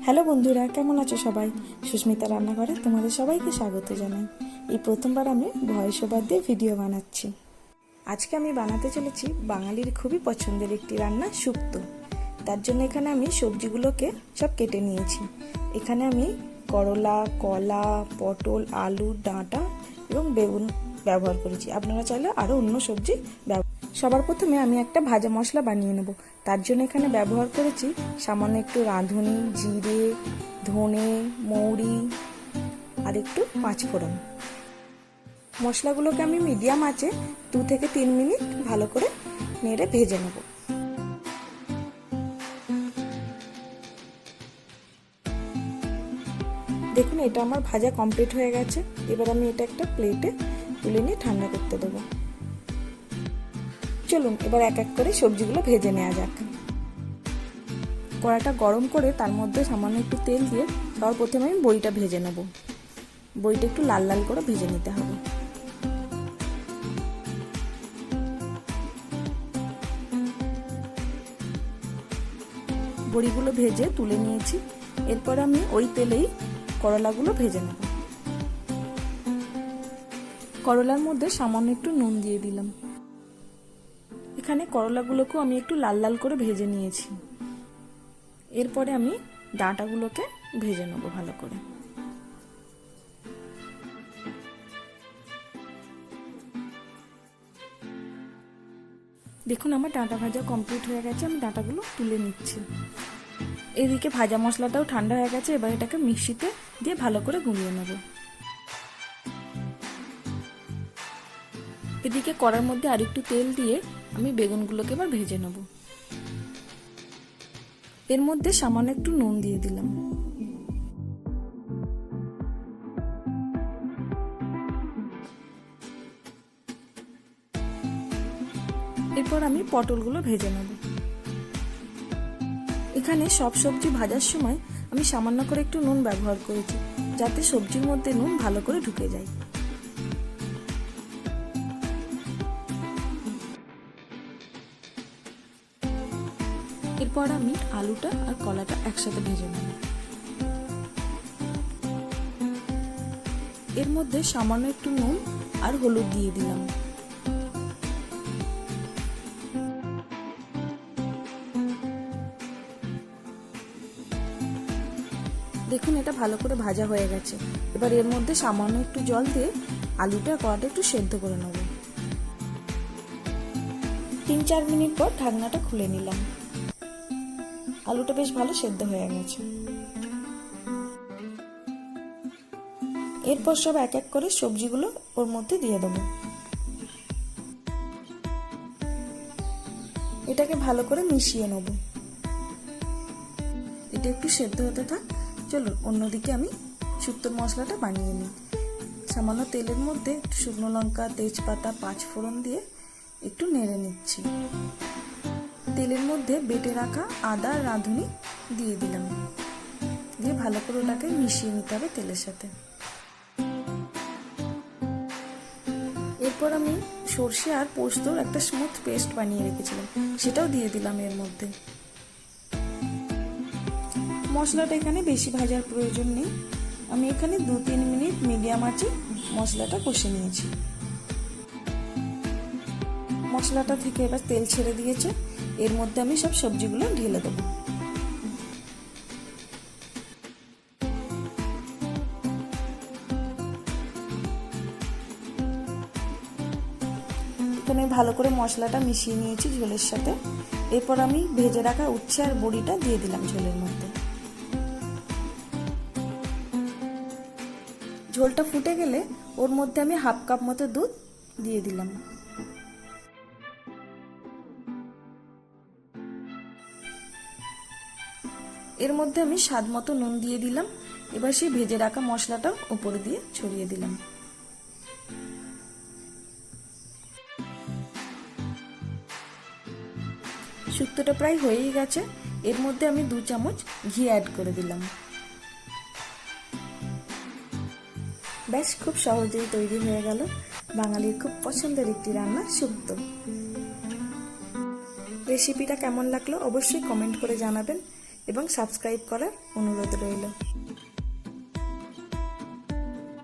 Hello বন্ধুরা, কেমন আছো সবাই? সুস্মিতা রান্নাঘরে তোমাদের সবাইকে স্বাগত জানাই। এই প্রথমবার আমি ভয়েস ওভার দিয়ে ভিডিও বানাচ্ছি। আজকে আমি বানাতে চলেছি বাঙালির খুবই পছন্দের একটি রান্না, শুক্তো। তার জন্য এখানে আমি সবজিগুলোকে সব কেটে নিয়েছি। এখানে আমি করলা, কলা, পটল, আলু, ডাঁটা এবং বেগুন ব্যবহার করেছি। আপনারা চাইলে আরও অন্য সবজি সবার প্রথমে আমি একটা ভাজা মশলা বানিয়ে নেব। তার জন্য এখানে ব্যবহার করেছি সামান্য একটু রাঁধুনি, জিরে, ধনে, মৌরি আর একটু পাঁচফোড়ন। মশলাগুলোকে আমি মিডিয়াম আঁচে 2 থেকে 3 মিনিট ভালো করে নেড়ে ভেজে নেব। দেখুন, এটা আমার ভাজা কমপ্লিট হয়ে গেছে। এবার আমি এটা একটা প্লেটে তুলে নিয়ে ঠান্ডা করতে দেবো। চলুন এবার এক এক করে সবজিগুলো ভেজে নেওয়া যাক। কড়াটা গরম করে তার মধ্যে সামান্য একটু তেল দিয়ে সবার প্রথমে আমি বড়িটা ভেজে নেব। বড়িটা একটু লাল লাল করে ভেজে নিতে হবে। বড়িগুলো ভেজে তুলে নিয়েছি। এরপর আমি ওই তেলেই করলাগুলো ভেজে নেব। করলার মধ্যে সামান্য একটু নুন দিয়ে দিলাম। এখানে করলাগুলোকেও আমি একটু লাল লাল করে ভেজে নিয়েছি। এরপরে আমি ডাঁটাগুলোকে ভেজে নেব ভালো করে। দেখুন, আমার ডাঁটা ভাজা কমপ্লিট হয়ে গেছে। আমি ডাঁটাগুলো তুলে নিচ্ছি। এদিকে ভাজা মশলাটাও ঠান্ডা হয়ে গেছে। এবার এটাকে মিক্সিতে দিয়ে ভালো করে গুলিয়ে নেব। এদিকে কড়ার মধ্যে আরেকটু তেল দিয়ে আমি বেগুনগুলোকে এবার ভেজে নেব। এর মধ্যে সামান্য একটু নুন দিয়ে দিলাম। এরপর আমি পটলগুলো ভেজে নেব। এখানে সব সবজি ভাজার সময় আমি সামান্য করে একটু নুন ব্যবহার করেছি, যাতে সবজির মধ্যে নুন ভালো করে ঢুকে যায়। এরপর আমি আলুটা আর কলাটা একসাথে ভেজে নেব। এর মধ্যে সামান্য একটু নুন আর হলুদ দিয়ে দিলাম। দেখুন, এটা ভালো করে ভাজা হয়ে গেছে। এবার এর মধ্যে সামান্য একটু জল দিয়ে আলুটা আর কলাটা একটু সেদ্ধ করে নেব। 3-4 মিনিট পর ঢাকনাটা খুলে নিলাম। আলুটা বেশ ভালো সেদ্ধ হয়ে গেছে। এরপর সব এক এক করে সবজিগুলো ওর মধ্যে দিয়ে দেবো। এটাকে ভালো করে মিশিয়ে নেব। এটা একটু সেদ্ধ হতে থাক। চলুন অন্যদিকে আমি শুক্তোর মশলাটা বানিয়ে নিই। সামান্য তেলের মধ্যে একটু শুকনো লঙ্কা, তেজপাতা, পাঁচফোড়ন দিয়ে একটু নেড়ে নিচ্ছি। তেলের মধ্যে বেটে রাখা আদা আর রাঁধুনি দিয়ে দিলাম। দিয়ে ভালো করে ওটাকে মিশিয়ে নিতে হবে তেলের সাথে। এরপর আমি সর্ষে আর পোস্তর একটা স্মুথ পেস্ট বানিয়ে রেখেছিলাম, সেটাও দিয়ে দিলাম এর মধ্যে। মশলাটা এখানে বেশি ভাজার প্রয়োজন নেই। আমি এখানে 2-3 মিনিট মিডিয়াম আঁচে মশলাটা কষে নিয়েছি। মশলাটা থেকে এবার তেল ছেড়ে দিয়েছে। এর মধ্যে আমি সব সবজিগুলো ঢেলে দেবো। এখানে ভালো করে মশলাটা মিশিয়ে নিয়েছি ঝোলের সাথে। এরপর আমি ভেজে রাখা উচ্ছে আর বড়িটা দিয়ে দিলাম ঝোলের মধ্যে। ঝোলটা ফুটে গেলে ওর মধ্যে আমি 1/2 কাপ মতো দুধ দিয়ে দিলাম। এর মধ্যে আমি স্বাদ মতো নুন দিয়ে দিলাম। এবার সেই ভেজে রাখা মশলাটাও উপরে দিয়ে ছড়িয়ে দিলাম। শুক্তোটা প্রায় হয়েই গেছে। এর মধ্যে আমি 2 চামচ ঘি অ্যাড করে দিলাম। ব্যাস, খুব সহজেই তৈরি হয়ে গেল বাঙালির খুব পছন্দের একটি রান্না, শুক্তো। রেসিপিটা কেমন লাগলো অবশ্যই কমেন্ট করে জানাবেন। এবং সাবস্ক্রাইব করার অনুরোধ রইল।